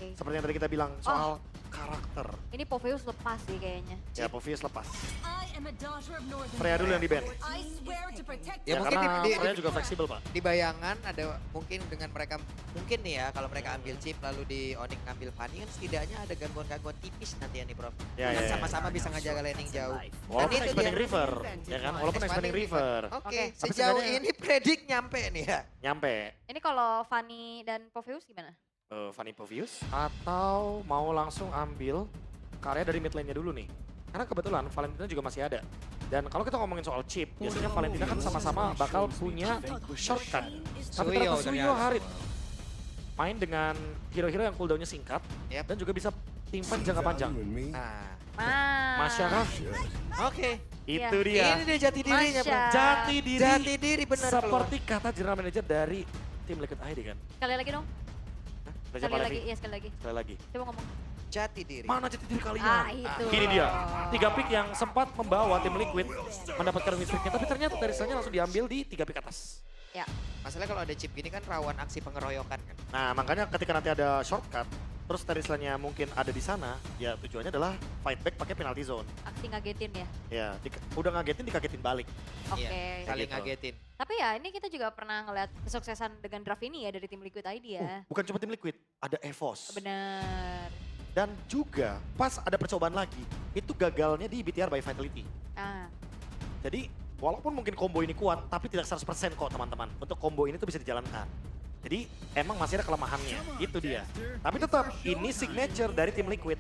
Oke. Seperti yang tadi kita bilang soal karakter. Ini Poveus lepas sih kayaknya. Ya, Povius lepas. Freya Freya dulu yang di-ban. Ya, Ya, mungkin karena di Freya juga fleksibel, Pak. di bayangan ada mungkin dengan mereka mungkin nih ya kalau mereka ambil chip lalu di Onyx ngambil Fanny kan setidaknya ada gangguan-gangguan tipis nanti ya nih Prof. Ya, Kan ya, ya. sama-sama bisa ngejaga landing jauh. Walaupun itu expanding dia. river, ya kan? Walaupun expanding river. Oke, Oke. Tapi sejauh sebenarnya- ini predik nyampe nih ya. Nyampe. Ini kalau Fanny dan Poveus gimana? Fanny Povius atau mau langsung ambil karya dari mid lane-nya dulu nih. Karena kebetulan Valentina juga masih ada. Dan kalau kita ngomongin soal chip, biasanya Valentina kan sama-sama bakal punya shortcut. Tapi ternyata Suyo Harit main dengan hero-hero yang cooldown-nya singkat Yap. dan juga bisa timpan jangka panjang. Nah, Masya kah? oke. Itu Iya. dia. Ini dia jati dirinya, Masya. Bro. Jati diri. Jati diri benar keluar. Seperti kata general manager dari tim Liquid ID kan. Sekali lagi dong. Hah? Raja Sekali Palevi? lagi, iya sekali lagi. Sekali lagi. Coba ngomong. Jati diri. Mana jati diri kalian? Ah, itu. Ini dia. 3 pick yang sempat membawa tim Liquid mendapatkan win streak-nya. Tapi ternyata dari sana langsung diambil di 3 pick atas. Ya. Masalahnya kalau ada chip gini kan rawan aksi pengeroyokan kan. Nah makanya ketika nanti ada shortcut, terus Terisla-nya mungkin ada di sana, ya tujuannya adalah fight back pakai penalty zone. Aksi ngagetin ya. Ya, udah ngagetin dikagetin balik. Oke. Iya, saling Gitu. ngagetin. Tapi ya ini kita juga pernah ngeliat kesuksesan dengan draft ini ya dari tim Liquid ID ya. Bukan cuma tim Liquid, ada EVOS. Bener. Dan juga pas ada percobaan lagi, itu gagalnya di BTR by Vitality. Ah, Jadi walaupun mungkin combo ini kuat, tapi tidak 100% kok teman-teman. Untuk combo ini tuh bisa dijalankan. Jadi emang masih ada kelemahannya, itu dia. Tapi tetap ini signature dari tim Liquid.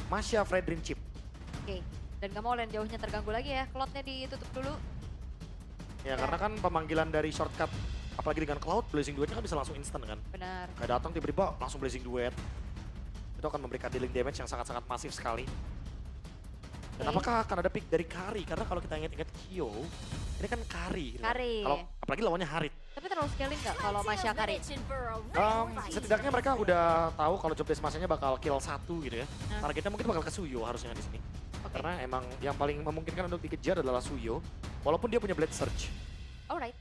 Masya Fredrin Chip. oke. Dan gak mau lane jauhnya terganggu lagi ya. Cloud-nya ditutup dulu. Ya karena kan pemanggilan dari shortcut, apalagi dengan Cloud, Blazing Duetnya kan bisa langsung instan kan. Benar. Kayak datang tiba-tiba langsung Blazing Duet. Itu akan memberikan dealing damage yang sangat-sangat masif sekali. Dan Oke. apakah akan ada pick dari Kari? Karena kalau kita ingat-ingat Kyo, ini kan Kari. gitu kan. Kari. Kalau apalagi lawannya Harit. Tapi terlalu scaling gak kalau Masya Kari? Setidaknya mereka udah tahu kalau job desk masanya bakal kill 1 gitu ya. Nah. Targetnya mungkin bakal ke Suyo harusnya di sini. Oke. Karena emang yang paling memungkinkan untuk dikejar adalah Suyo. Walaupun dia punya Blade Surge. Alright.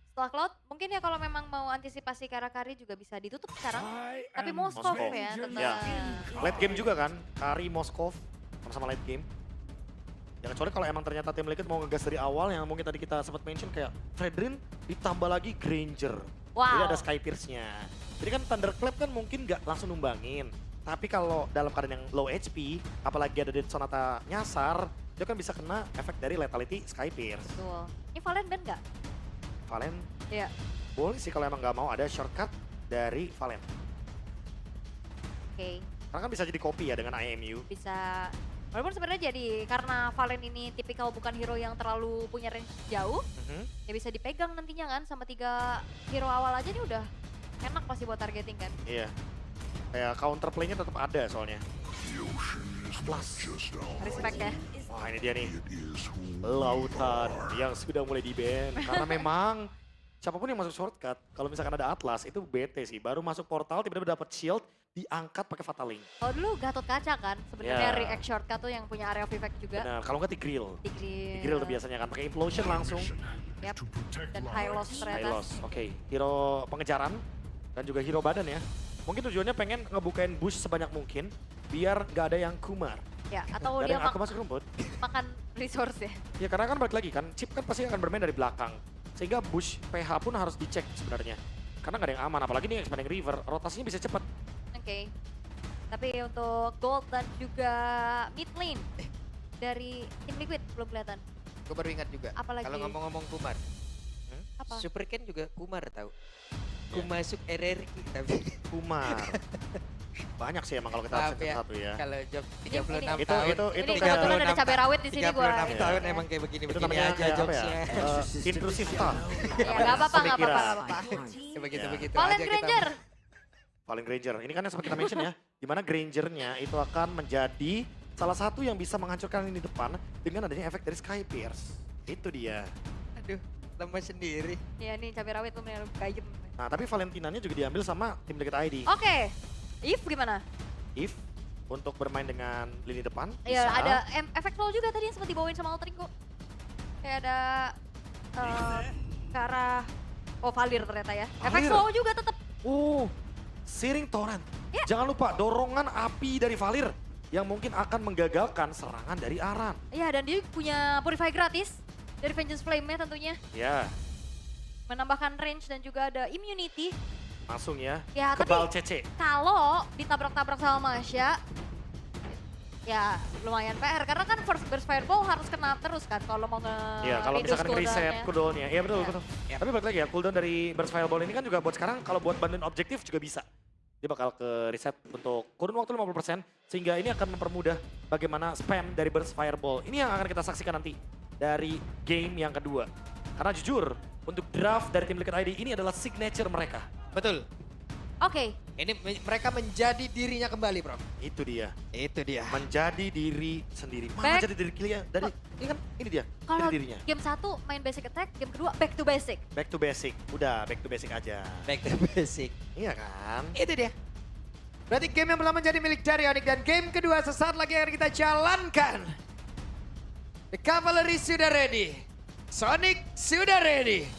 Setelah Cloud, mungkin ya kalau memang mau antisipasi ke arah Kari juga bisa ditutup sekarang. Tapi Moskov Moskov. ya tetap. Ya. Late game juga kan, Kari, Moskov, sama-sama late game. Ya kecuali kalau emang ternyata tim Liquid mau ngegas dari awal yang mungkin tadi kita sempat mention kayak Fredrin ditambah lagi Granger. Jadi Wow. ada Sky Pierce-nya. Jadi kan Thunderclap kan mungkin nggak langsung numbangin. Tapi kalau dalam keadaan yang low HP, apalagi ada Dead Sonata nyasar, dia kan bisa kena efek dari Lethality Sky Pierce. Betul. Ini Valen ban gak? Valen Iya. boleh sih kalau emang nggak mau ada shortcut dari Valen. Oke. Karena kan bisa jadi copy ya dengan IMU. Bisa. Walaupun sebenarnya jadi karena Valen ini tipikal bukan hero yang terlalu punya range jauh, Mhm. ya bisa dipegang nantinya kan sama 3 hero awal aja nih udah enak pasti buat targeting kan. Iya. Kayak counterplay-nya tetap ada soalnya. Plus. Respect ya. Wah ini dia nih. Lautan yang sudah mulai di-ban. Karena memang siapapun yang masuk shortcut, kalau misalkan ada Atlas itu bete sih. Baru masuk portal tiba-tiba dapat shield, diangkat pakai Fatal Link. Kalau dulu Gatot Kaca kan sebenarnya Ya. react shortcut tuh yang punya area of effect juga. Benar, kalau nggak Tigreal. Di grill. Tigreal tuh biasanya kan pakai implosion langsung. Yap. Dan high loss High ternyata. loss. Oke, hero pengejaran dan juga hero badan ya. Mungkin tujuannya pengen ngebukain bush sebanyak mungkin biar nggak ada yang kumar. Ya, atau Nggak ada dia yang aku masuk rumput. makan resource ya. Ya karena kan balik lagi kan, chip kan pasti akan bermain dari belakang. Sehingga bush PH pun harus dicek sebenarnya. Karena nggak ada yang aman, apalagi nih expanding river, rotasinya bisa cepat. Oke. Tapi untuk gold dan juga mid lane dari tim Liquid belum kelihatan. Gue baru ingat juga. Apalagi? Kalau ngomong-ngomong Kumar, Apa? Super Ken juga Kumar tahu. Ya. Kumasuk RRQ tapi Kumar. Banyak sih emang kalau kita Maaf absen ya. satu ya. kalau job Ini- 36 Itu tahun. Ini kayak- kebetulan ada cabai rawit di sini gua. 36 tahun ini. emang kayak begini Itu begini namanya aja kayak apa ya? jokesnya. Intrusif thought. Ya nggak apa-apa, nggak apa-apa, Pemikiran. nggak apa-apa. Ya begitu Ya. begitu Valen aja kita. Granger. Paling Granger. Ini kan yang sempat kita mention ya. Dimana Grangernya itu akan menjadi salah satu yang bisa menghancurkan lini depan dengan adanya efek dari Sky Pierce. Itu dia. Aduh, lemas sendiri. Ya nih cabai rawit tuh bener gayem. Nah tapi Valentinanya juga diambil sama tim Liquid ID. Oke. If gimana? If untuk bermain dengan lini depan Ya bisa. ada efek flow juga tadi yang sempat dibawain sama Altrinko. Kayak ada ke arah Valir ternyata ya. Efek Valir. flow juga tetap. Searing Torrent. Ya. Jangan lupa dorongan api dari Valir yang mungkin akan menggagalkan serangan dari Aran. Iya, dan dia punya Purify gratis dari Vengeance Flame-nya tentunya. Ya, Menambahkan range dan juga ada immunity. langsung ya, Ya, kebal tapi CC. kalau ditabrak-tabrak sama Masya, ya lumayan PR. Karena kan first burst fireball harus kena terus kan kalau mau Iya, kalau reduce misalkan reset cooldown-nya. cooldown-nya. Iya betul, Iya. betul. Yap. Tapi balik lagi ya, cooldown dari burst fireball ini kan juga buat sekarang kalau buat bantuin objektif juga bisa. Dia bakal ke reset untuk kurun waktu 50%, sehingga ini akan mempermudah bagaimana spam dari burst fireball. Ini yang akan kita saksikan nanti dari game yang kedua. Karena jujur, untuk draft dari tim Liquid ID ini adalah signature mereka. Betul. Oke, Ini mereka menjadi dirinya kembali, Bro. Itu dia, Itu dia. menjadi diri sendiri. Mana Back- jadi diri kalian? Dari ini kan ini dia, kalau jadi dirinya. game 1 main basic attack, game kedua back to basic. Back to basic, udah back to basic aja. Back to basic. Iya kan? Itu dia. Berarti game yang pertama menjadi milik dari Onyx dan game kedua sesaat lagi akan kita jalankan. The Cavalry sudah ready. Sonic sudah ready.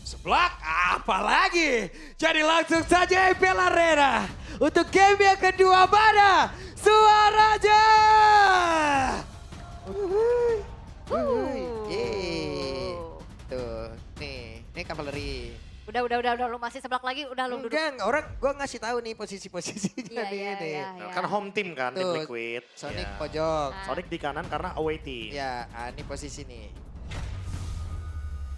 Seblak apalagi. Jadi langsung saja EPL Arena. Untuk game yang kedua mana? Suaranya. Yeay. Tuh, nih Cavalry. Udah, lu masih seblak lagi, udah lu duduk. Enggak, orang gua ngasih tahu nih posisi-posisinya Iya, nih. iya, nih. iya. Kan home team kan tim Tuh, Liquid. Sonic Ya. pojok. Ah. Sonic di kanan karena away team. Ya, ini posisi nih.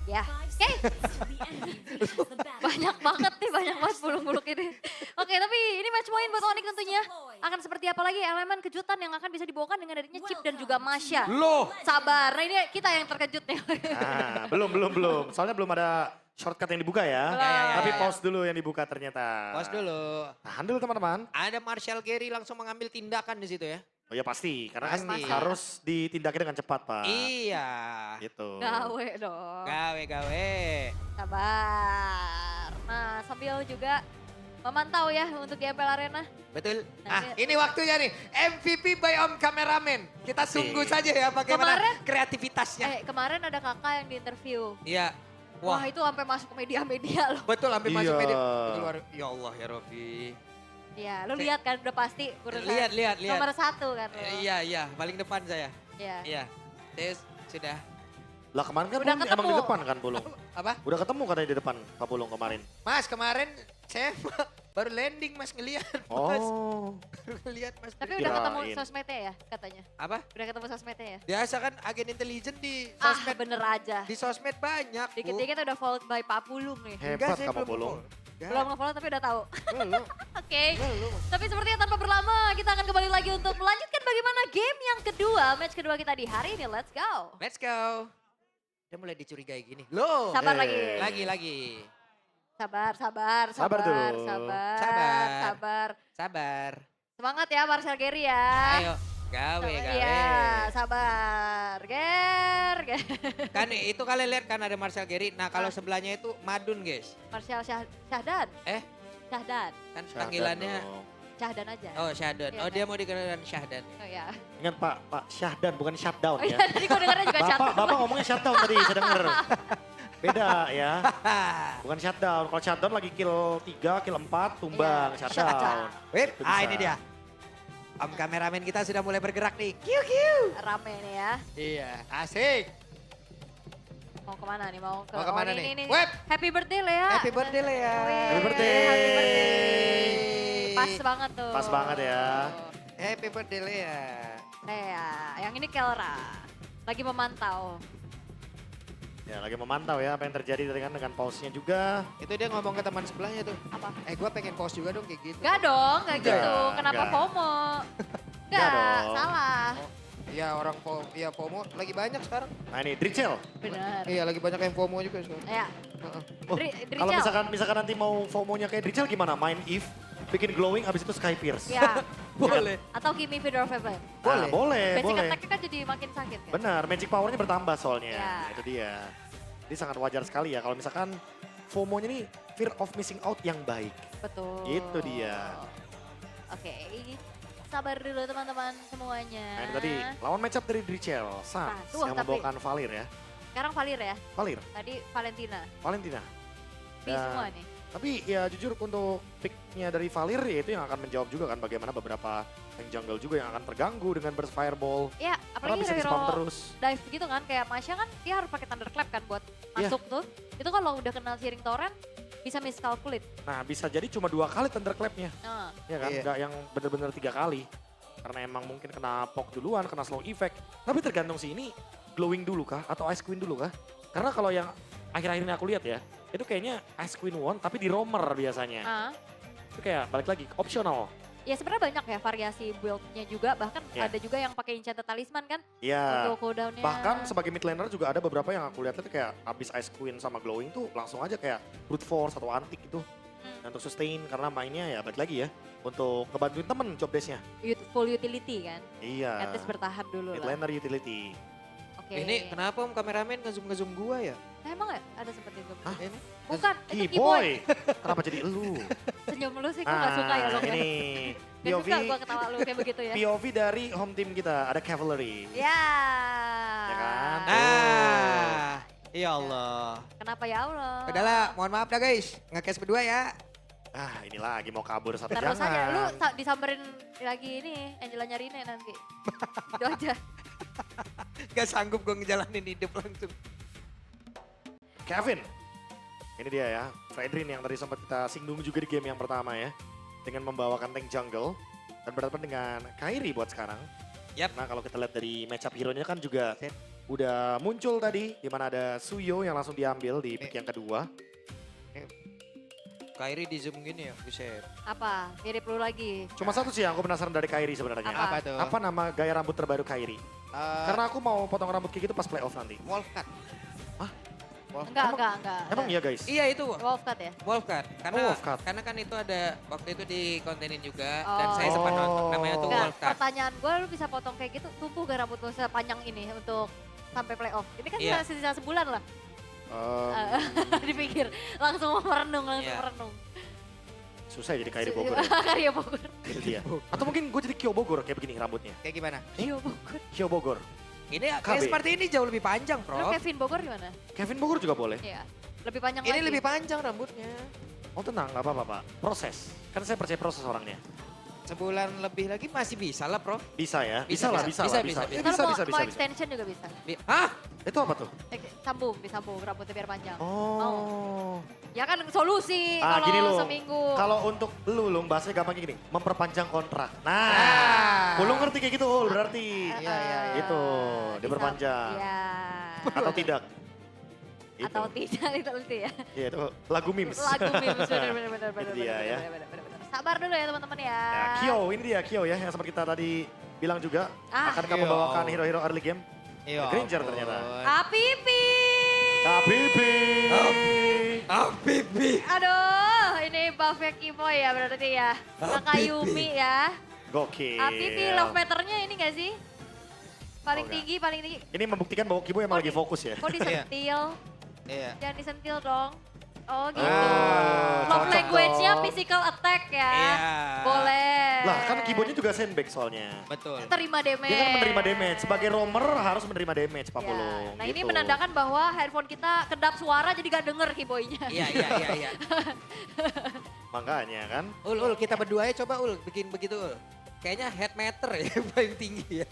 Ya, 5 oke. seconds till the enemy finishes the battle. Banyak banget nih, banyak banget buluk-buluk ini. Oke, tapi ini match point buat Onyx tentunya. Akan seperti apa lagi elemen kejutan yang akan bisa dibawakan dengan adanya Chip dan juga Masya. Loh, Sabar, nah ini kita yang terkejut nih. Ah, belum. Soalnya belum ada shortcut yang dibuka ya. Belum. Ya, Tapi ya. pause dulu yang dibuka ternyata. pause dulu. Tahan dulu teman-teman. Ada Marshall Gary langsung mengambil tindakan di situ ya. Oh ya pasti, karena kan Pasti. harus ditindaki dengan cepat Pak. Iya. Gitu. Gawe dong. Gawe. Sabar. Nah, sambil juga memantau ya untuk di MPL Arena. Betul. Nanti- Ini waktunya nih. MVP by Om Kameramen. Kita tunggu saja ya bagaimana Kemarin- kreativitasnya. Kemarin ada kakak yang di interview. Iya. Wah, Wah, itu sampai masuk ke media-media loh. betul sampai masuk Iya. media. Keluar. Ya Allah ya Robi. Iya, lu lihat kan udah pasti urusan Lihat. nomor 1 kan lu. Iya, paling depan saya. Iya. Iya. Terus sudah. Lah kemarin kan Udah Pulung emang ketemu. di depan kan Pulung. Apa? Udah ketemu katanya di depan Pak Pulung kemarin. Mas, kemarin saya baru landing Mas ngeliat. Mas. Oh. Ngeliat Mas. Tapi udah ketemu Kirain. sosmednya ya katanya. Apa? Udah ketemu sosmednya ya. Biasa kan agen intelijen di Ah, sosmed. bener aja. Di sosmed banyak, Bu. Dikit-dikit udah followed by Pak Pulung nih. Hebat saya kamu belum Pulung. follow. Enggak. Belum nge-follow tapi udah tahu. Belum. Oke. Belum. Tapi sepertinya tanpa berlama kita akan kembali lagi untuk melanjutkan bagaimana game yang kedua, match kedua kita di hari ini. Let's go. Let's go. Dia mulai dicurigai gini. Loh. Sabar Eh. lagi. Lagi. Sabar. Sabar dulu. Sabar. Sabar. Semangat ya Marcel Gary ya. Ayo. Gawe. Iya, sabar. Ger. Kan itu kalian lihat kan ada Marcel Gary. Nah kalau sebelahnya itu Madun guys. Marcel Syahdan. Eh? Syahdan. Kan Syahdan panggilannya. dong. Syahdan aja. Oh Syahdan. Iya, Oh dia kan? mau dikenalkan Syahdan. Oh ya. Ingat Pak Syahdan bukan shutdown Oh ya. iya, tadi gue dengarnya juga Syahdan. Bapak ngomongnya shutdown tadi, saya denger. Beda ya. Bukan shutdown. Kalau shutdown lagi kill 3, kill 4, tumbang. Iya, Shutdown. shutdown. Wip, Itu bisa. ini dia. Om kameramen kita sudah mulai bergerak nih. Kiu. Rame nih ya. Iya, asik. Mau kemana nih? Mau ke Mau kemana ini, nih? ini. Web. Happy birthday Lea. Happy birthday, Lea. Wih, Happy birthday. Happy birthday. Pas banget tuh. Pas banget ya. Happy birthday Lea. Lea, yang ini Kelra. Lagi memantau. Ya lagi memantau ya apa yang terjadi dengan pause-nya juga. Itu dia ngomong ke teman sebelahnya tuh. Apa? Gue pengen pause juga dong kayak gitu. Enggak dong, enggak Enggak, gitu. Kenapa enggak. FOMO? Enggak Enggak, dong. salah. Iya orang FOMO lagi banyak sekarang. Nah ini Drichel. Bener. Iya lagi banyak yang FOMO juga sekarang. Ya, Heeh. Oh, kalau misalkan nanti mau FOMO-nya kayak Drichel gimana? Main Eve, bikin glowing, abis itu Sky Pierce. ya. Boleh. Atau Gimme Feeder of Heaven. Nah, boleh, Basic boleh. attack-nya kan jadi makin sakit kan? Benar, magic power-nya bertambah soalnya. Ya. Itu dia. Jadi sangat wajar sekali ya kalau misalkan FOMO-nya nih fear of missing out yang baik. Betul. Itu dia. Oke, sabar dulu teman-teman semuanya. Nah ini tadi lawan match up dari Drichel, Sans Wah, yang tapi- membawakan Valir ya. Sekarang Valir ya, Valir, tadi Valentina. Valentina. B Dan semua nih. Tapi ya jujur untuk picknya dari Valir ya itu yang akan menjawab juga kan bagaimana beberapa tank jungle juga yang akan terganggu dengan burst fireball. Ya, Karena apalagi bisa di-spam hero terus. dive gitu kan, kayak Masya kan dia harus pakai thunderclap kan buat Iya. masuk tuh. Itu kalau udah kenal Searing Torrent bisa miscalculate. Nah bisa jadi cuma 2 kali thunderclapnya. Nah, Ya kan, Iya. nggak yang bener-bener 3 kali. Karena emang mungkin kena poke duluan, kena slow effect. Tapi tergantung sih ini glowing dulu kah atau ice queen dulu kah? Karena kalau yang akhir-akhir ini aku lihat ya, itu kayaknya ice queen won tapi di roamer biasanya. ah. Itu kayak balik lagi optional. Ya sebenarnya banyak ya variasi build-nya juga, bahkan Ya. ada juga yang pakai enchanted talisman kan Iya. untuk cooldown-nya. Bahkan sebagai mid laner juga ada beberapa yang aku lihat itu kayak abis Ice Queen sama Glowing tuh langsung aja kayak brute force atau antik gitu. Hmm. Untuk sustain karena mainnya ya balik lagi ya. Untuk ngebantuin temen job desk-nya. Full utility kan, Iya. at least bertahan dulu Mid lah. laner utility. Oke. Ini kenapa om kameramen nge-zoom gua ya? Nah, emang ya ada seperti itu? Hah? Ini? Bukan, itu Ki Keyboy. boy. Kenapa jadi elu? Senyum lu sih, gue gak suka ya lo. ini Gak POV, suka gue ketawa lu kayak begitu ya. POV dari home team kita. Ada Cavalry. Ya. Ya kan? Ah, ya Allah. Kenapa ya Allah? Udahlah, mohon maaf dah guys. Nge-cash berdua ya. Ah ini lagi mau kabur sampai Terus jangan. aja, lu disamperin lagi ini, Angela Nyarine nanti. Itu aja. Gak sanggup gue ngejalanin hidup langsung. Kevin. Ini dia ya, Fredrin yang tadi sempat kita singgung juga di game yang pertama ya. Dengan membawakan tank jungle. Dan berhadapan dengan Kairi buat sekarang. Yap. Nah kalau kita lihat dari matchup hero-nya kan juga udah muncul tadi. Di mana ada Suyo yang langsung diambil di pick yang kedua. Kairi di zoom gini ya, buset. Apa? Mirip lu lagi. Cuma satu sih yang aku penasaran dari Kairi sebenarnya. Apa? tuh? Apa nama gaya rambut terbaru Kairi? Karena aku mau potong rambut kayak gitu pas playoff nanti. Wolf cut. Hah? Wolf Enggak, Emang- enggak. Emang iya guys? Iya itu Wolf cut ya? Wolf cut. Karena, Oh, Wolf cut. karena kan itu ada waktu itu di kontenin juga Oh. dan saya sempat nonton namanya tuh Enggak, Wolf cut. pertanyaan gue lu bisa potong kayak gitu, tumbuh gak rambut lu sepanjang ini untuk sampai playoff? Ini kan Iya. sisa sebulan lah. Em, Dipikir, langsung merenung, langsung Iya. merenung. susah ya jadi Kairi Bogor ya. Karya Bogor. Itu dia. Atau mungkin gue jadi Kyo Bogor kayak begini rambutnya. Kayak gimana? Iya Bogor. Kyo Bogor. Ini KB. kayak seperti ini jauh lebih panjang, Lu Prof. Kevin Bogor gimana? Kevin Bogor juga boleh. Iya. Lebih panjang Ini lagi. lebih panjang rambutnya. Oh tenang, nggak apa-apa Pak. Proses. Kan saya percaya proses orangnya. Sebulan lebih lagi masih bisa lah, Prof. Bisa ya? Bisa, Bisa lah, bisa, bisa lah, bisa, bisa. bisa. Ya, Ntar bisa, mau, bisa, mau bisa, bisa. extension juga bisa. Hah? Itu apa tuh? Disambung rambutnya biar panjang. Oh. Ya kan solusi Ah, gini kalau loh. seminggu. Kalau untuk lu bahasanya gampang gini, memperpanjang kontrak. Nah, Ah. lu ngerti kayak gitu, Ul, berarti. Iya, iya, iya. Gitu, Bisa- diperpanjang. Iya. Atau tidak? Itu. Atau tidak itu ya. Iya, itu lagu memes. Lagu memes bener. Itu dia ya. Sabar dulu ya teman-teman ya. Ya, Kyo, ini dia Kyo ya, yang sempat kita tadi bilang juga. Ah. Akankah Kyo. membawakan hero-hero early game? Iya. Granger ternyata. Apipi. Habibi. Habibi. Aduh, ini buffnya Kimo ya berarti ya. Nakayumi ya. Gokil. Apipi love meternya ini gak sih? Paling Oh, enggak. tinggi, paling tinggi. Ini membuktikan bahwa Kibo emang lagi fokus ya. Kok disentil? Iya. Jangan disentil dong. Oh gitu. Ah, Love cocok language-nya dong. physical attack ya. Iya. Boleh. Lah kan Kibonya juga sandbag soalnya. Betul. Terima damage. Dia kan menerima damage. Sebagai roamer harus menerima damage Pak Ya. Pulung. Nah ini gitu. menandakan bahwa handphone kita kedap suara jadi gak denger keyboardnya. Iya. Makanya kan. Ul, kita berdua ya coba Ul, bikin begitu Ul. Kayaknya head meter ya paling tinggi ya.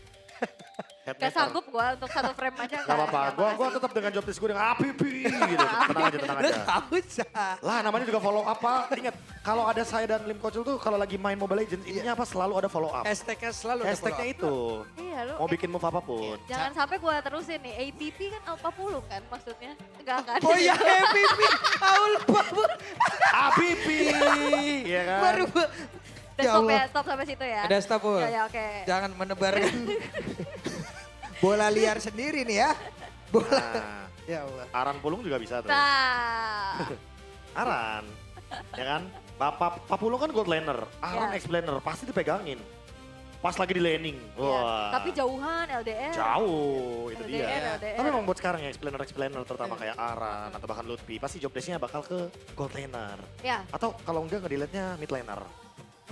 Head Gak meter. sanggup gua untuk satu frame aja. Gak apa-apa, gua tetap dengan job desk gue dengan Apipi gitu. Tenang aja, tenang Lu aja. tahu sah. Lah namanya juga follow up Pak. Ingat, kalau ada saya dan Lim Kocul tuh kalau lagi main Mobile Legends, intinya apa? Selalu ada follow up. Hashtagnya selalu ada Hashtagnya follow up. itu. Iya lu. Mau bikin move apapun. Jangan sampai gua terusin nih. APP kan apa pulung kan maksudnya? Enggak kan? Oh iya MVP, Aul baru Apipi, ya kan? baru. Udah Ya stop Allah. ya, stop sampai situ ya. Udah stop Ul. Ya oke. Jangan menebarkan bola liar sendiri nih ya. Bola. Nah, Ya Allah. Aran Pulung juga bisa tuh. Nah. Aran, ya kan? Pak Pulung kan gold laner, Aran Ya. ex laner, pasti dipegangin. Pas lagi di laning, Iya. wah. Tapi jauhan LDR. Jauh, itu dia. LDR. Tapi memang buat sekarang ya, explainer terutama kayak Aran atau bahkan Lutfi, pasti job desk-nya bakal ke gold laner. Ya. Atau kalau enggak ngedelete-nya mid laner.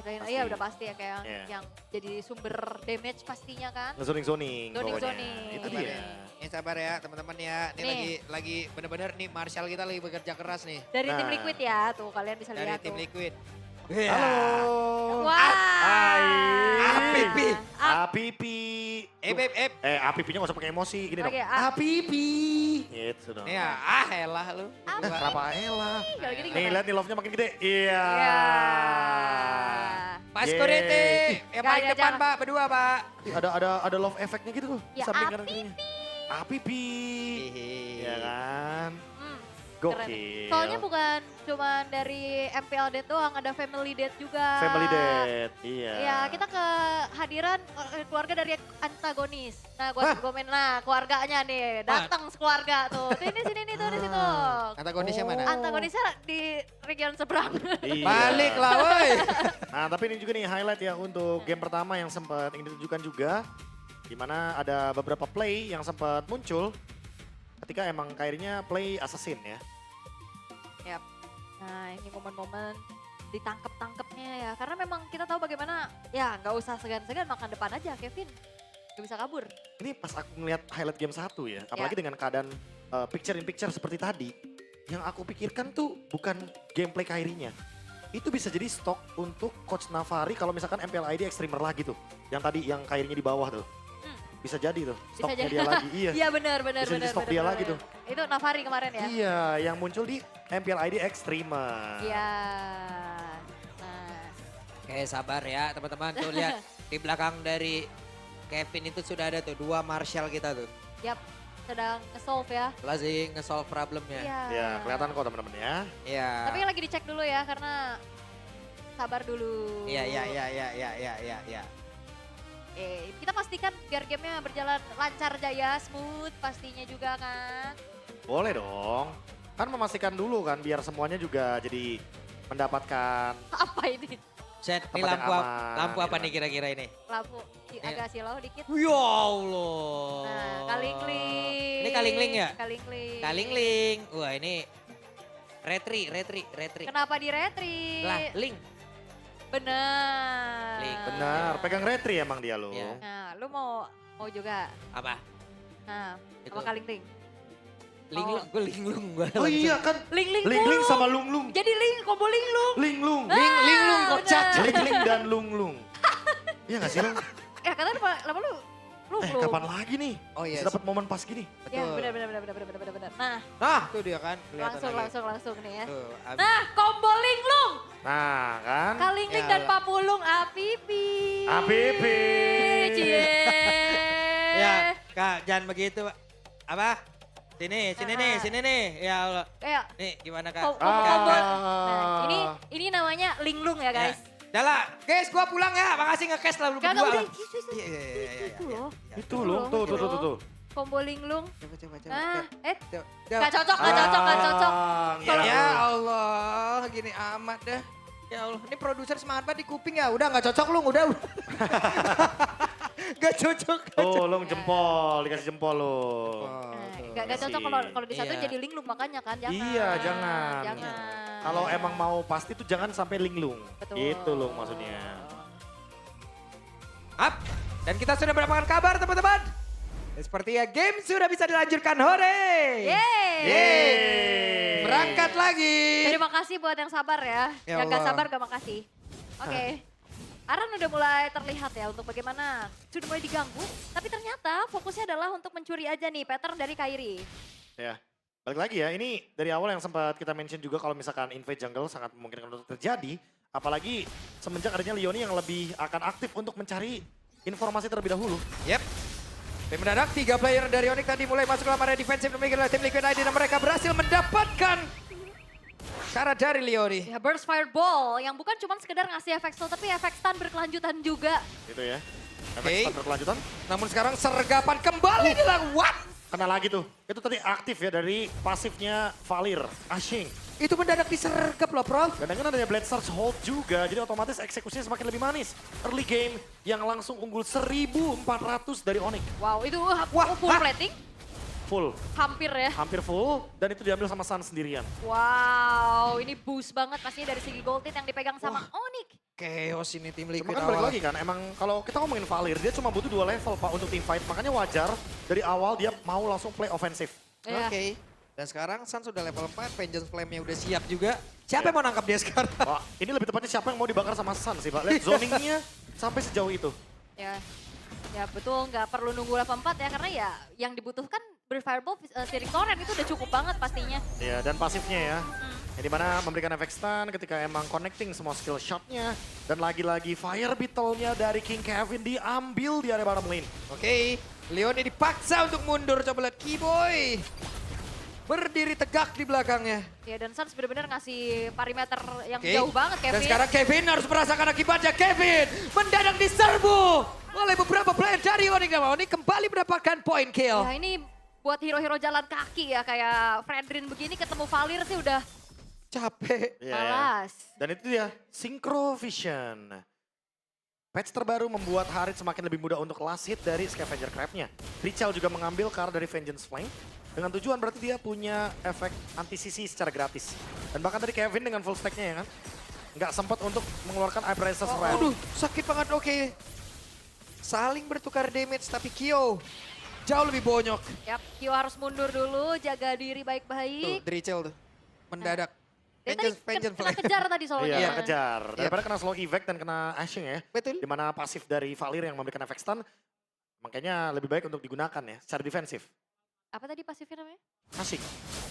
kayak Pasti. iya udah pasti ya kayak Iya. yang jadi sumber damage pastinya kan. Zoning-zoning Zoning, pokoknya. zoning. Itu Iya. dia. Ini sabar ya teman-teman ya. Ini Nih. lagi bener-bener nih Marshall kita lagi bekerja keras nih. Dari tim Nah. Liquid ya, tuh kalian bisa Dari lihat tim tuh. Liquid. Halo. Wah. Hai. Apipi. Apipi. Ep. Apipinya gak usah pakai emosi. Gini dong. Oke, Apipi. Gitu dong. Nih ya, elah lu. Kenapa Ella? Kalau gini Nih gimana? lihat nih love-nya makin gede. Iya. Ya. Pak Yeay. Security, yang paling Jangan, depan jangan. Pak, berdua Pak. Ada love efeknya gitu tuh. Ya, Samping kanan kirinya. Apipi. Iya Iya kan? Hmm, keren. Gokil. Soalnya bukan cuma dari MPL Dead doang, ada Family Dead juga. Family Dead. Iya. Ya, kita kehadiran keluarga dari antagonis. Nah, Hah? gue main, nah keluarganya nih, datang sekeluarga tuh. Sini nih tuh, di situ. Antagonisnya mana? Antagonisnya di region seberang. Iya. Balik lah woi. Nah tapi ini juga nih highlight ya untuk game pertama yang sempat ingin ditunjukkan juga. Dimana ada beberapa play yang sempat muncul ketika emang Kairinya play assassin ya. Yap. Nah, ini momen-momen ditangkep-tangkepnya ya. Karena memang kita tahu bagaimana, ya nggak usah segan-segan makan depan aja, Kevin. Gak bisa kabur. Ini pas aku ngeliat highlight game 1 ya, apalagi dengan keadaan picture in picture seperti tadi. Yang aku pikirkan tuh bukan gameplay Kairinya. Itu bisa jadi stok untuk Coach Navari kalau misalkan MPL ID Extremer lagi tuh. Yang tadi yang Kairinya di bawah tuh. Bisa jadi tuh, Bisa stoknya jadi. dia lagi. Iya. Iya benar. Bisa di stok dia lagi tuh. Itu Navari kemarin ya. Iya, yang muncul di MPL ID Extremer. Iya. Nah, Oke sabar ya teman-teman, tuh lihat di belakang dari Kevin itu sudah ada tuh 2 Marshall kita tuh. yap. Sedang nge-solve ya. Lagi nge-solve problemnya. Iya. Ya, kelihatan kok teman-teman ya. Iya. Tapi lagi dicek dulu ya karena sabar dulu. Iya. Kita pastikan biar gamenya berjalan lancar jaya, smooth pastinya juga kan. Boleh dong. Kan memastikan dulu kan biar semuanya juga jadi mendapatkan Apa ini? Set, ini Tempat yang lampu, aman, lampu apa gitu nih kira-kira ini? Lampu Iya. agak silau dikit. Ya Allah. Nah, kalingling. Ini kalingling ya? Kalingling. Kalingling. Wah ini retri. Kenapa di retri? Lah, link. Benar. Link. benar. Pegang retri emang dia lo. Iya. Nah, lu mau juga. Apa? Nah, Itu. sama kalingling. Link Oh. lu, gue linglung gue. Oh iya kan. Ling-ling Ling-ling mulu. sama lunglung. Jadi ling, combo linglung. Linglung. Linglung kocak. benar. Ling-ling dan lunglung. Iya gak sih lo? Ya katanya lama lu Kapan lagi nih? Oh iya. Bisa dapat momen pas gini. Ya Betul. benar. Nah, Nah, tuh dia kan. Kelihatan lagi. langsung nih ya. Tuh, Nah, combo linglung. Nah kan. Kalingling Ya dan Allah. papulung apipi. Apipi. Cie. Ya, Kak, jangan begitu. Apa? Sini nih. Ya Allah. Kayak Nih, gimana Kak? combo. Kak. Nah, ini namanya linglung ya, guys. Dala, guys, gua pulang ya. Makasih nge-cash lah lu Kagak berdua. udah, Iya. itu loh. Itu loh. Tuh. Combo linglung. Coba. Nah, Coba. gak cocok. Kalau- Ya Allah, gini amat dah. Ya Allah, ini produser semangat banget di kuping ya. Udah nggak cocok lu, udah. Gak cocok. Tuh, lo jempol, dikasih jempol lo. Gak cocok kalau disatuin Iya. jadi linglung makanya kan, jangan. Iya, jangan. Jangan. Kalau emang mau pasti tuh jangan sampai linglung. Betul. Gitu loh maksudnya. Up. Dan kita sudah mendapatkan kabar teman-teman. Sepertinya game sudah bisa dilanjutkan. Hore. Yeay. Berangkat lagi. Terima kasih buat yang sabar ya. Ya Yang gak Allah. sabar gak makasih. Oke. Aran udah mulai terlihat ya untuk bagaimana sudah mulai diganggu. Tapi ternyata fokusnya adalah untuk mencuri aja nih pattern dari Kairi. Ya, balik lagi ya. Ini dari awal yang sempat kita mention juga kalau misalkan invade jungle sangat memungkinkan untuk terjadi. Apalagi semenjak adanya Leoni yang lebih akan aktif untuk mencari informasi terlebih dahulu. Yep. Tim mendadak 3 player dari Onyx tadi mulai masuk dalam area defensif demikian oleh tim Liquid ID dan mereka berhasil mendapatkan cara dari Leoni. Ya burst fireball yang bukan cuma sekedar ngasih efek slow tapi efek stun berkelanjutan juga. Gitu ya. Efek Oke. stun berkelanjutan. Namun sekarang sergapan kembali dilakukan. What? Kena lagi tuh. Itu tadi aktif ya dari pasifnya Valir, Ashing. Itu mendadak disergap loh, Prof. Dan dengan adanya Blade Surge hold juga, jadi otomatis eksekusinya semakin lebih manis. Early game yang langsung unggul 1400 dari Onyx. Wow, itu Wah, full plating Full, hampir ya. hampir full. Dan itu diambil sama Sun sendirian. Wow, ini boost banget pastinya dari segi gold tint yang dipegang sama Onyx. chaos ini tim Liquid Cuma kan balik awal. lagi kan, emang kalau kita ngomongin Valir, dia cuma butuh 2 level Pak untuk team fight. Makanya wajar dari awal dia mau langsung play ofensif. Iya. Oke. Dan sekarang Sun sudah level 4, Vengeance Flame-nya udah siap juga. Siapa yang mau nangkap dia sekarang? Wah, ini lebih tepatnya siapa yang mau dibakar sama Sun sih Pak. Lihat zoningnya sampai sejauh itu. Ya, ya betul nggak perlu nunggu level 4 ya karena ya yang dibutuhkan Fireball, Searing Torrent itu udah cukup banget pastinya. Ya, dan pasifnya ya. Yang dimana memberikan efek stun ketika emang connecting semua skill shotnya. Dan lagi-lagi Fire Beetle-nya dari King Kevin diambil di area bottom lane. Oke, Leone dipaksa untuk mundur. Coba lihat Keyboy. Berdiri tegak di belakangnya. Ya dan Suns benar-benar ngasih perimeter yang Oke. jauh banget Kevin. Dan sekarang Kevin harus merasakan akibatnya. Kevin mendadak diserbu oleh beberapa player dari Onyx. Onyx kembali mendapatkan point kill. Ya ini buat hero-hero jalan kaki ya kayak Fredrin begini ketemu Valir sih udah Capek. Ya, ya. malas. Dan itu dia, Synchro Vision. Patch terbaru membuat Harit semakin lebih mudah untuk last hit dari Scavenger Crab-nya. Richel juga mengambil card dari Vengeance Flame. Dengan tujuan berarti dia punya efek anti-CC secara gratis. Dan bahkan tadi Kevin dengan full stack-nya ya kan. Nggak sempat untuk mengeluarkan Ibrace's Wrath. Aduh, sakit banget. Oke. Saling bertukar damage tapi Kyo jauh lebih bonyok. Yap, Kyo harus mundur dulu, jaga diri Tuh, baik-baik. Drichel tuh. Mendadak. Dia tadi Vengeance kena Flame. kejar tadi soalnya. Iya, kejar. Daripada kena slow evac dan kena ashing ya. Betul. Dimana pasif dari Valir yang memberikan efek stun. Makanya lebih baik untuk digunakan ya, secara defensif. Apa tadi pasifnya namanya? Asing.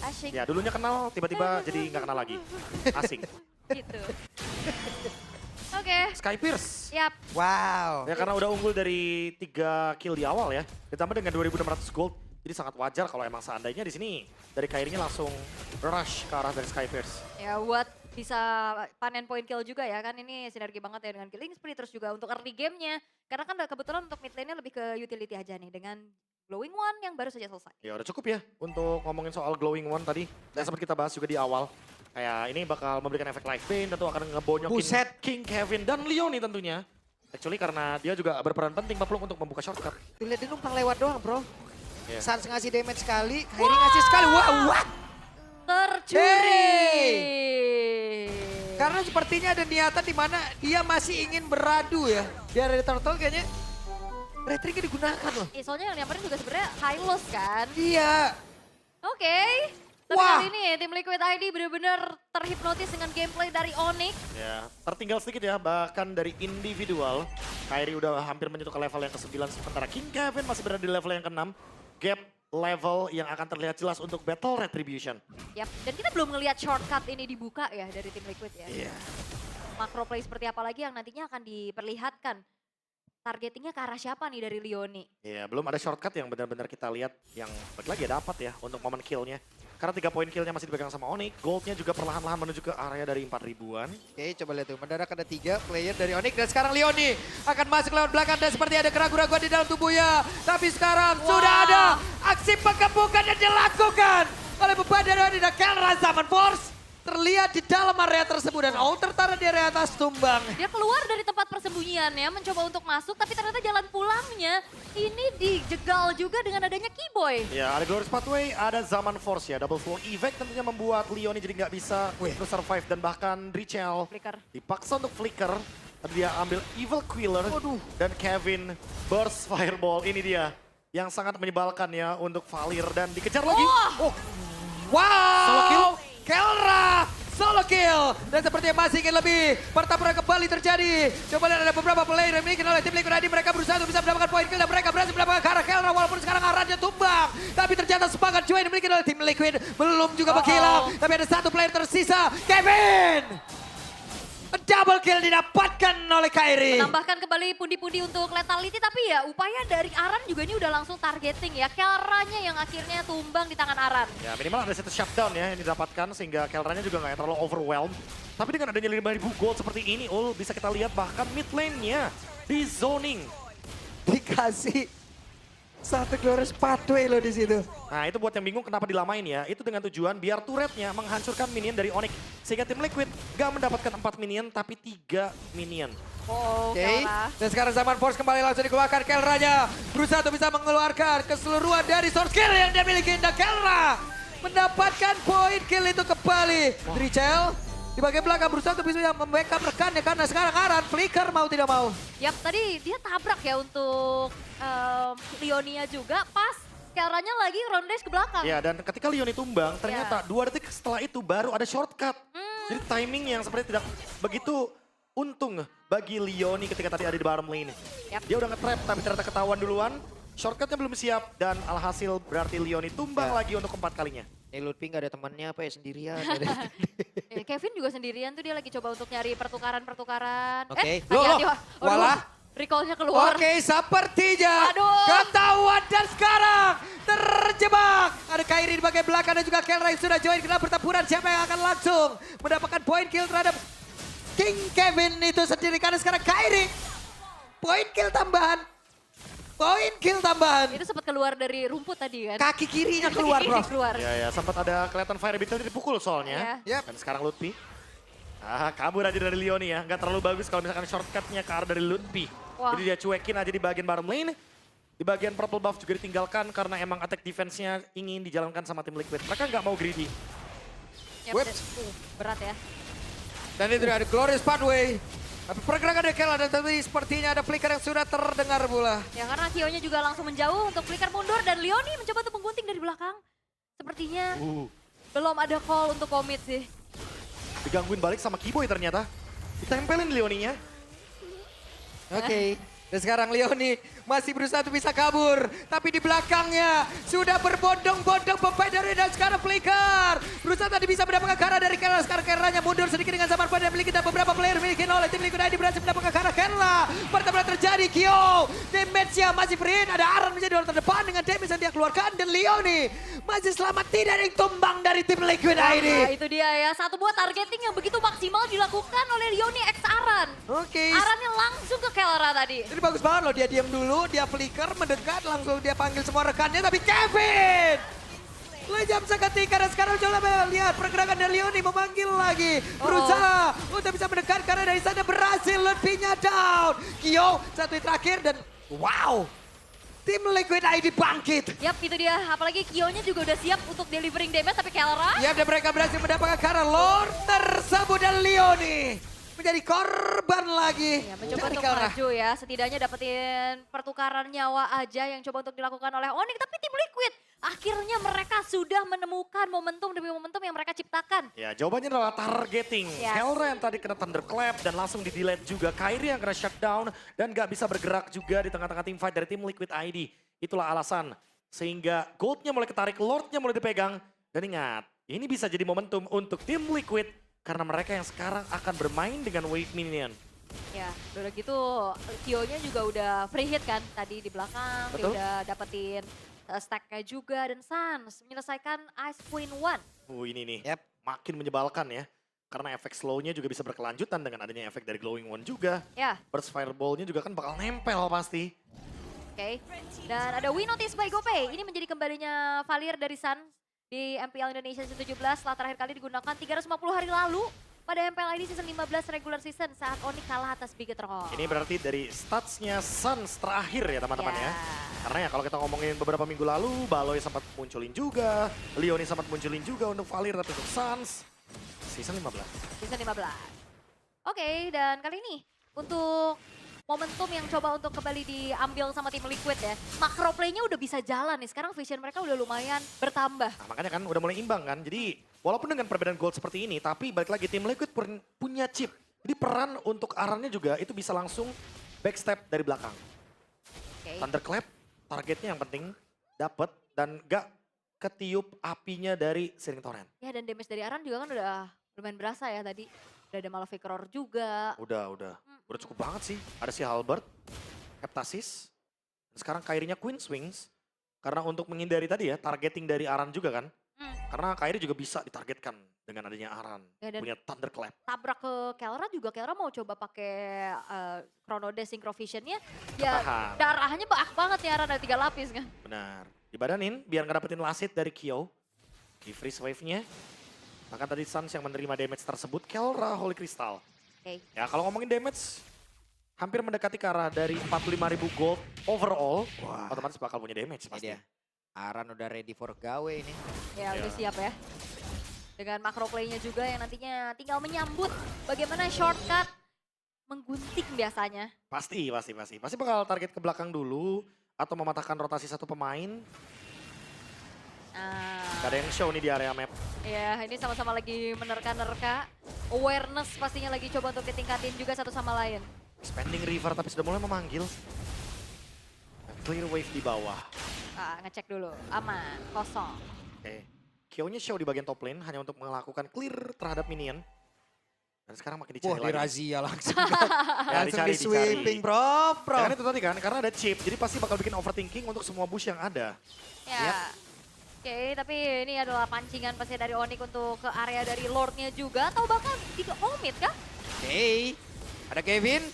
Asyik. Ya dulunya kenal, tiba-tiba jadi nggak kenal lagi. Asing. Gitu. Oke, Sky Pierce. yap. Wow. Ya karena udah unggul dari 3 kill di awal ya. Ditambah dengan 2.600 gold. Jadi sangat wajar kalau emang seandainya di sini dari Kairi-nya langsung rush ke arah dari Sky Pierce. Ya buat bisa panen point kill juga ya kan ini sinergi banget ya dengan Killing Spree terus juga untuk early game-nya. Karena kan kebetulan untuk mid lane-nya lebih ke utility aja nih dengan Glowing One yang baru saja selesai. Ya udah cukup ya untuk ngomongin soal Glowing One tadi. Dan sempat kita bahas juga di awal. Kayak ini bakal memberikan efek life pain, tentu akan ngebonyokin Buset. King Kevin dan Leone tentunya. Actually karena dia juga berperan penting Paplung untuk membuka shortcut. Tuh lihat dia numpang lewat doang bro. Iya. Sans ngasih damage sekali, Kairi ngasih sekali. Wow, what? Tercuri. Karena sepertinya ada niatan di mana dia masih ingin beradu ya. Biar ada turtle kayaknya retrik digunakan loh. Soalnya yang nyamperin juga sebenarnya high loss kan. Iya. Oke. Tapi Wah. kali ini tim Liquid ID benar-benar terhipnotis dengan gameplay dari Onyx. Ya, tertinggal sedikit ya, bahkan dari individual. Kairi udah hampir menyentuh ke level yang ke-9, sementara King Kevin masih berada di level yang ke-6. Gap level yang akan terlihat jelas untuk Battle Retribution. Yap, dan kita belum ngelihat shortcut ini dibuka ya dari tim Liquid ya. Iya. Macro play seperti apa lagi yang nantinya akan diperlihatkan. Targetingnya ke arah siapa nih dari Leone? Iya, belum ada shortcut yang benar-benar kita lihat yang lagi dapat ya untuk momen killnya. Karena 3 poin killnya masih dipegang sama Onyx, goldnya juga perlahan-lahan menuju ke area dari 4.000-an. Oke, coba lihat tuh. Mendadak ada 3 player dari Onyx dan sekarang Leone akan masuk lewat belakang dan seperti ada keraguan-keraguan di dalam tubuhnya. Tapi sekarang sudah ada aksi pengepungan yang dilakukan oleh beban dari Onyx dan Kelra Zaman Force. Terlihat di dalam area tersebut dan tertarik di area atas tumbang. Dia keluar dari tempat persembunyiannya, mencoba untuk masuk, tapi ternyata jalan pulangnya ini dijegal juga dengan adanya Keyboy. Ya, ada Glorious Pathway, ada Zaman Force ya. Double slow evac tentunya membuat Leone jadi nggak bisa terus survive. Dan bahkan Richel Flicker. dipaksa untuk flicker. Tapi dia ambil Evil Queller. Dan Kevin burst Fireball. Ini dia yang sangat menyebalkan ya untuk Valir. Dan dikejar lagi. Oh, Wow! Solo kill? Kelra! Solo kill! Dan sepertinya masih ingin lebih. Pertempuran kembali terjadi. Coba lihat ada beberapa player yang dimiliki oleh tim Liquid ID. Mereka berusaha untuk bisa mendapatkan poin kill dan mereka berhasil mendapatkan ke arah Kelra walaupun sekarang arahnya tumbang. Tapi ternyata semangat juga yang dimiliki oleh tim Liquid belum juga menghilang. Tapi ada 1 player tersisa. Kevin! Double kill didapatkan oleh Kairi. Menambahkan kembali pundi-pundi untuk lethality, tapi ya upaya dari Aran juga ini udah langsung targeting ya. Kelranya yang akhirnya tumbang di tangan Aran. ya minimal ada satu shutdown ya yang didapatkan sehingga Kelranya juga nggak terlalu overwhelmed. Tapi dengan adanya 5.000 gold seperti ini, bisa kita lihat bahkan mid lane-nya di zoning. Dikasih 1 Glorious Pathway loh di situ. Nah itu buat yang bingung kenapa dilamain ya. Itu dengan tujuan biar turretnya menghancurkan minion dari Onyx. Sehingga tim Liquid gak mendapatkan 4 minion tapi 3 minion. Oh, Oke, Kelra. dan sekarang Zaman Force kembali langsung dikeluarkan. Kelranya berusaha untuk bisa mengeluarkan keseluruhan dari source kill yang dia miliki. Dan Kelra mendapatkan poin kill itu kembali. Drichel Di bagian belakang berusaha untuk bisa membackup rekannya karena sekarang Aran flicker mau tidak mau. Yap, tadi dia tabrak ya untuk Leonia juga pas Kelranya lagi round dash ke belakang. Ya, dan ketika Leoni tumbang, ternyata 2 detik setelah itu baru ada shortcut. Jadi timing yang seperti tidak begitu untung bagi Leoni ketika tadi ada di bottom lane. Yap. Dia udah nge-trap tapi ternyata ketahuan duluan. Shortcutnya belum siap dan alhasil berarti Leoni tumbang lagi untuk keempat kalinya. Lutfi gak ada temannya apa ya sendirian. Kevin juga sendirian tuh dia lagi coba untuk nyari pertukaran-pertukaran. Oke. Hati-hati. Loh, Aduh, walah. recall-nya keluar. Oke, sepertinya Aduh. ketahuan dan sekarang terjebak. Ada Kairi di bagian belakang dan juga Kelra yang sudah join ke dalam pertempuran. Siapa yang akan langsung mendapatkan poin kill terhadap King Kevin itu sendiri. Karena sekarang Kairi, poin kill tambahan. Poin kill tambahan. Itu sempat keluar dari rumput tadi kan. Kaki kirinya keluar, bro. keluar. Ya, sempat ada kelihatan fire beat tadi dipukul soalnya. Yap. Dan sekarang Lutfi. Kabur aja dari Leoni ya. Nggak terlalu bagus kalau misalkan shortcutnya ke arah dari Lutfi. Wah. Jadi dia cuekin aja di bagian bottom lane. Di bagian purple buff juga ditinggalkan karena emang attack defense-nya ingin dijalankan sama tim Liquid. Mereka nggak mau greedy. Yap, Whips. berat ya. Dan itu ada Glorious Pathway. Tapi pergerakan dari Kelra dan tapi sepertinya ada flicker yang sudah terdengar pula. Ya karena Kio-nya juga langsung menjauh untuk flicker mundur dan Leoni mencoba untuk menggunting dari belakang. Sepertinya belum ada call untuk commit sih. Digangguin balik sama Kiboy ternyata. Ditempelin Leoninya. Oke. Dan sekarang Leoni masih berusaha untuk bisa kabur. Tapi di belakangnya sudah berbondong-bondong pemain dari dan sekarang flicker. Berusaha tadi bisa mendapatkan Kelra dari Kelra. Sekarang Kelranya mundur sedikit dengan zaman pada memiliki beberapa player memiliki oleh tim Liquid ID berhasil mendapatkan Kelra. Kelra. Pertempuran terjadi. Kyo. Damage-nya masih free. Ada Aran menjadi orang terdepan dengan damage yang dia keluarkan. Dan Leoni masih selamat tidak ada yang tumbang dari tim Liquid ID. Nah itu dia ya, satu buah targeting yang begitu maksimal dilakukan oleh Leoni X Aran. Oke. Arannya langsung ke Kelra tadi. Ini bagus banget loh, dia diam dulu, dia flicker, mendekat, langsung dia panggil semua rekannya, tapi Kevin! Lejam seketika dan sekarang coba lihat pergerakan dari Leoni memanggil lagi. Berusaha untuk bisa mendekat karena dari sana berhasil Lutfi-nya down. Kyo, satu yang terakhir dan wow! Tim Liquid ID bangkit. Yap itu dia, apalagi Kio-nya juga udah siap untuk delivering damage tapi Kelra. Ya, dan mereka berhasil mendapatkan karena Lord tersebut dan Leoni menjadi korban lagi. Ya, mencoba dari untuk Kelra. maju ya, setidaknya dapetin pertukaran nyawa aja yang coba untuk dilakukan oleh Onyx. Tapi tim Liquid, akhirnya mereka sudah menemukan momentum demi momentum yang mereka ciptakan. Ya, jawabannya adalah targeting. Yes. Kelra yang tadi kena thunderclap dan langsung di-delete juga. Kairi yang kena shutdown dan gak bisa bergerak juga di tengah-tengah tim fight dari tim Liquid ID. Itulah alasan. Sehingga goldnya mulai ketarik, lordnya mulai dipegang. Dan ingat, ini bisa jadi momentum untuk tim Liquid. Karena mereka yang sekarang akan bermain dengan wave minion. Ya, udah gitu Kio-nya juga udah free hit kan tadi di belakang. Dia Betul. udah dapetin stack-nya juga dan Sans menyelesaikan Ice Queen 1. Ini nih, Yep. makin menyebalkan ya. Karena efek slow-nya juga bisa berkelanjutan dengan adanya efek dari Glowing One juga. Ya, Burst Fireball-nya juga kan bakal nempel pasti. oke. Dan ada We Notice by GoPay. Ini menjadi kembalinya Valier dari Sans di MPL Indonesia Season 17 setelah terakhir kali digunakan 350 hari lalu pada MPL ID Season 15 regular season saat Onyx kalah atas Bigetron. Ini berarti dari statsnya Suns terakhir ya teman-teman ya. Ya. Karena ya kalau kita ngomongin beberapa minggu lalu, Baloy sempat munculin juga, Leoni sempat munculin juga untuk Valir tapi untuk Suns. Season 15. Season 15. Oke, dan kali ini untuk momentum yang coba untuk kembali diambil sama tim Liquid ya. Macro play-nya udah bisa jalan nih. Sekarang vision mereka udah lumayan bertambah. Nah, makanya kan udah mulai imbang kan. Jadi walaupun dengan perbedaan gold seperti ini, tapi balik lagi tim Liquid punya chip. Jadi peran untuk Arannya juga itu bisa langsung backstep dari belakang. Oke. Thunderclap, targetnya yang penting dapet dan gak ketiup apinya dari Searing Torrent. Ya dan damage dari Aran juga kan udah lumayan berasa ya tadi. Udah ada Malefic Roar juga. Udah cukup banget sih. Ada si Halberd, Heptasis, dan sekarang Kairinya Queen Swings. Karena untuk menghindari tadi ya, targeting dari Aran juga kan. Karena Kairi juga bisa ditargetkan dengan adanya Aran. Ya, dan Punya Thunderclap. tabrak ke Kelra juga, Kelra mau coba pakai Chrono Dash Synchro Vision-nya. Ya Tahan. darahnya banyak banget nih Aran, ada 3 lapis kan. Benar. Dibadanin biar nggak dapetin lasit dari Kyo. Di freeze wave-nya. Maka tadi Suns yang menerima damage tersebut, Kelra Holy Crystal. Oke. Ya kalau ngomongin damage, hampir mendekati ke arah dari 45.000 gold overall. Wah. Otomatis bakal punya damage Ini pasti. dia. Aran udah ready for gawe ini. Ya udah Ya. siap ya. Dengan macro play-nya juga yang nantinya tinggal menyambut bagaimana shortcut menggunting biasanya. Pasti bakal target ke belakang dulu atau mematahkan rotasi satu pemain. Nah, Gak ada yang show nih di area map. ya ini sama-sama lagi menerka-nerka. Awareness pastinya lagi coba untuk ditingkatin juga satu sama lain. Spending River tapi sudah mulai memanggil. Clear wave di bawah. Ngecek dulu, aman, kosong. Oke. Kyo-nya show di bagian top lane hanya untuk melakukan clear terhadap minion. Dan sekarang makin dicari Wah, di lagi. razia langsung. Ya, langsung di sweeping, bro. Ya kan itu tadi kan, karena ada chip, jadi pasti bakal bikin overthinking untuk semua bush yang ada. Ya. Oke, tapi ini adalah pancingan pasti dari Onyx untuk ke area dari Lord-nya juga. Atau bahkan di ke Omid kah? Oke, ada Kevin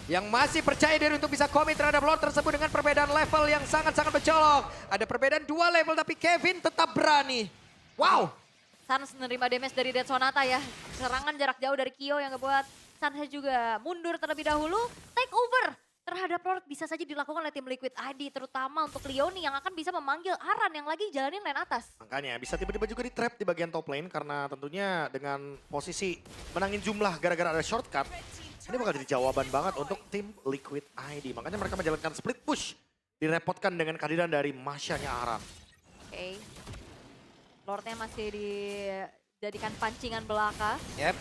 yang masih percaya diri untuk bisa komit terhadap Lord tersebut dengan perbedaan level yang sangat-sangat mencolok. Ada perbedaan 2 level tapi Kevin tetap berani. Wow. Sans menerima damage dari Dead Sonata ya. Serangan jarak jauh dari Kyo yang ngebuat Sans juga mundur terlebih dahulu. Take over terhadap Lord bisa saja dilakukan oleh tim Liquid ID. Terutama untuk Leoni yang akan bisa memanggil Aran yang lagi jalanin lane atas. Makanya bisa tiba-tiba juga di trap di bagian top lane karena tentunya dengan posisi menangin jumlah gara-gara ada shortcut. Ini bakal jadi jawaban banget untuk tim Liquid ID. Makanya mereka menjalankan split push. Direpotkan dengan kehadiran dari Masya-nya Aran. Oke. Lordnya masih dijadikan pancingan belaka. Yep.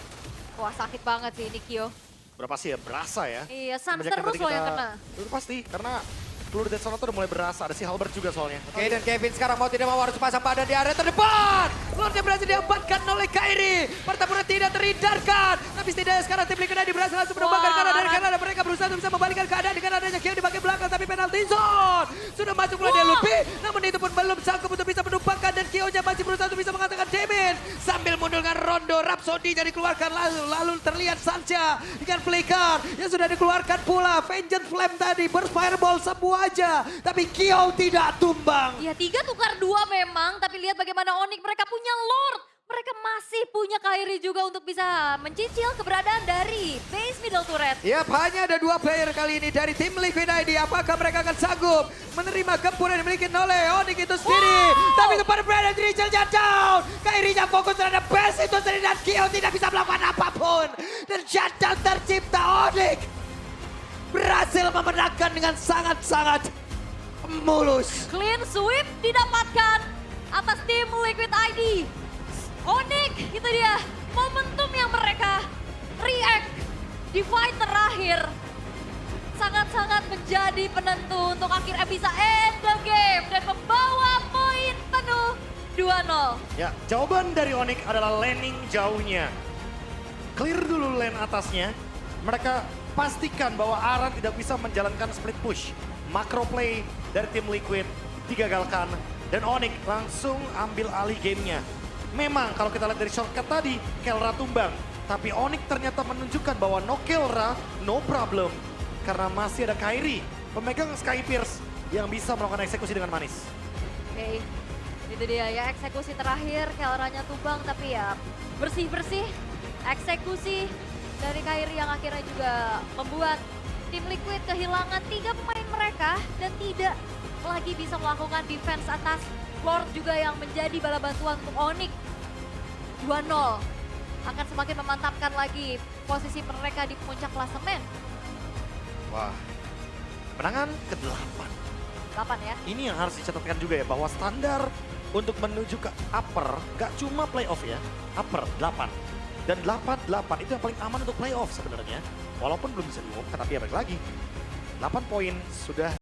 Wah sakit banget sih ini Kyo. Berapa sih ya? Berasa ya. Iya, Sans Semenjak terus tadi loh yang kena. Itu pasti, karena peluru Dead Sonata udah mulai berasa. Ada si Halbert juga soalnya. Oke, dan Kevin sekarang mau tidak mau harus pasang badan di area terdepan. Lordnya berhasil diamankan oleh Kairi. Pertempuran tidak terhindarkan. Tapi setidaknya sekarang tim Liquid ID berhasil langsung menumbangkan Wah, karena dari Aran. kanan mereka berusaha untuk bisa membalikkan keadaan dengan adanya Kyo di bagian belakang. Tapi penalti zone. Sudah masuk mulai dari Lutfi. Namun itu pun belum sanggup untuk bisa menumbangkan. Dan Kyo-nya masih berusaha untuk bisa mengatakan damage. Sambil mundur dengan Rondo. Rhapsody-nya dikeluarkan lalu terlihat Sancha dengan flicker yang sudah dikeluarkan pula. Vengeance Flame tadi berfireball semua aja. Tapi Kyo tidak tumbang. Ya 3 tukar 2 memang, tapi lihat bagaimana Onyx mereka punya Lord. Mereka masih punya Kairi juga untuk bisa mencicil keberadaan dari base middle turret. Yap, hanya ada 2 player kali ini dari tim Liquid ID. Apakah mereka akan sanggup menerima gempuran yang dimiliki oleh Onyx itu sendiri? Tapi itu pada berada di Rachel-nya down. Kairi-nya fokus terhadap base itu sendiri dan Kyo tidak bisa melakukan apapun. Dan shutdown tercipta. Onyx berhasil memenangkan dengan sangat-sangat mulus. Clean sweep didapatkan atas tim Liquid ID. Onyx, itu dia momentum yang mereka react di fight terakhir. Sangat-sangat menjadi penentu untuk akhirnya bisa end the game dan membawa poin penuh 2-0. Ya, jawaban dari Onyx adalah laning jauhnya. Clear dulu lane atasnya. Mereka pastikan bahwa Aran tidak bisa menjalankan split push. Macro play dari tim Liquid digagalkan. Dan Onyx langsung ambil alih gamenya. Memang kalau kita lihat dari shortcut tadi, Kelra tumbang. Tapi Onyx ternyata menunjukkan bahwa no Kelra, no problem. Karena masih ada Kairi, pemegang Sky Pierce yang bisa melakukan eksekusi dengan manis. Oke, itu dia ya eksekusi terakhir, Kelranya tumbang tapi ya bersih-bersih. Eksekusi dari Kairi yang akhirnya juga membuat tim Liquid kehilangan 3 pemain mereka dan tidak lagi bisa melakukan defense atas Lord juga yang menjadi bala bantuan untuk Onyx. 2-0 akan semakin memantapkan lagi posisi mereka di puncak klasemen. Wah, kemenangan ke-8. 8 ya. Ini yang harus dicatatkan juga ya, bahwa standar untuk menuju ke upper, gak cuma playoff ya, upper 8. Dan 8-8 itu yang paling aman untuk playoff sebenarnya. Walaupun belum bisa diumumkan, tapi ya balik lagi. 8 poin sudah